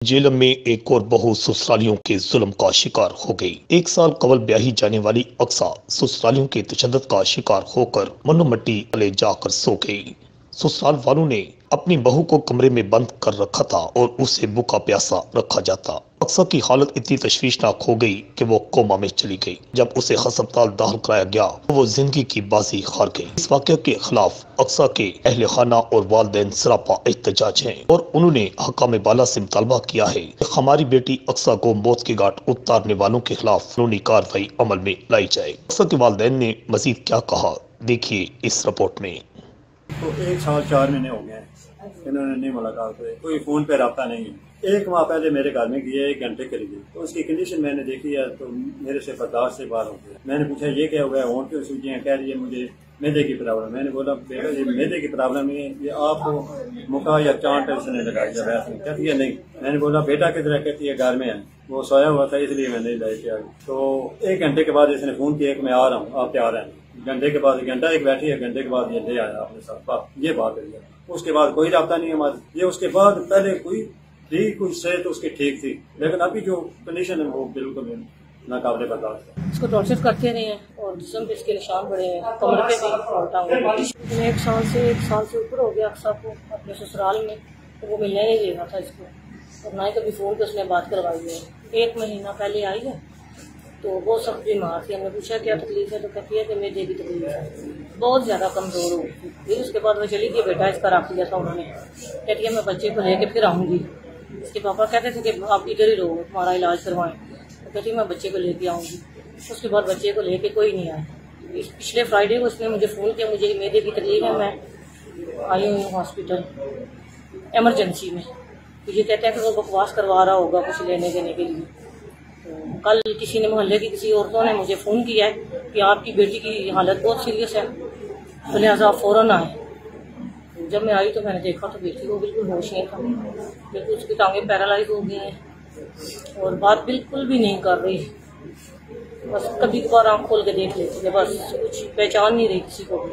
जेलम में एक और बहू ससुरालियों के जुल्म का शिकार हो गई। 1 साल कबल ब्याही जाने वाली अक्सा ससुरालियों के तशद्दुद का शिकार होकर मन्नू मट्टी तले जाकर सो गई। ससुराल वालों ने अपनी बहू को कमरे में बंद कर रखा था और उसे भूखा प्यासा रखा जाता। अक्सा की हालत इतनी तशवीशनाक हो गई कि वो कोमा में चली गई। जब उसे अस्पताल दाखिल कराया गया तो वो जिंदगी की बाजी हार गई। इस वाक़े के खिलाफ अक्सा के अहले खाना और वालिदैन सरापा एहतजाज हैं और उन्होंने हकाम बाला से मुतालबा किया है कि हमारी बेटी अक्सा को मौत की घाट उतारने वालों के खिलाफ कानूनी कार्रवाई अमल में लाई जाए। अक्सा के वालिदैन ने मजीद क्या कहा, देखिए इस रिपोर्ट में। तो 1 साल 4 महीने हो गए इन्होंने नहीं मुलाकात हुई, कोई फ़ोन पे रब्ता नहीं है। 1 माह पहले मेरे घर में गया 1 घंटे के लिए, तो उसकी कंडीशन मैंने देखी है तो मेरे से बर्दाश्त से बाहर हो गया। मैंने पूछा ये क्या हो गया, होंठ की सूजियाँ, कह रही है मुझे मैदे की प्रॉब्लम। मैंने बोला बेटा ये मैदे की प्रॉब्लम नहीं है, ये आपको मुका या चांट इसने लगाई है वैसे। कहती है नहीं। मैंने बोला बेटा किधर है, कहती है घर में है, वो सोया हुआ था इसलिए मैं नहीं लाई के आई। तो 1 घंटे के बाद इसने फ़ोन किया कि मैं आ रहा हूँ, आप तैयार हैं। घंटे के बाद घंटा एक बैठी है, घंटे के बाद ये ले आया अपने साथ, ये बात है। उसके बाद कोई रब्ता नहीं हमारी। ये उसके बाद पहले कोई सेहत उसकी ठीक थी, लेकिन अभी जो कंडीशन है वो बिल्कुल नाकाबिले बर्दाश्त है। इसको टॉर्चर करते रहे हैं और जिस्म पे इसके निशान बड़े हैं, कमर पे भी। 1 साल से ऊपर हो गया अक्सा को अपने ससुराल में, तो वो मिलने नहीं दे रहा था इसको और ना ही कभी फ़ोन पे उसने बात करवाई है। 1 महीना पहले आई है तो वो सब बीमार थी। हमने पूछा क्या तकलीफ है, तो कहती है कि मेरे की तकलीफ है, बहुत ज़्यादा कमज़ोर हो गई। फिर उसके बाद वो चली गई, बेटा इसका रख लिया था उन्होंने। कहती है मैं बच्चे को लेके फिर आऊँगी। इसके पापा कहते थे कि आप इधर ही रहो, तुम्हारा इलाज करवाएं। तो कहती मैं बच्चे को लेके आऊँगी। उसके बाद बच्चे को लेके कोई नहीं आया। पिछले फ्राइडे को उसने मुझे फ़ोन किया, मुझे मेदे की तकलीफ है, मैं आई हुई हूँ हॉस्पिटल एमरजेंसी में। तो ये कहते हैं कि वो बकवास करवा रहा होगा कुछ लेने देने के लिए। तो कल किसी ने मोहल्ले की किसी औरतों ने मुझे फ़ोन किया है कि आपकी बेटी की हालत बहुत सीरियस है, तो लिहाजा आप फ़ौरन आए। जब मैं आई तो मैंने देखा तो बेटी को बिल्कुल होश नहीं था, बिल्कुल उसकी टांगें पैरालाइज हो गई हैं और बात बिल्कुल भी नहीं कर रही। बस कभी कभार आँख खोल के देख लेती है, बस कुछ पहचान नहीं रही किसी को।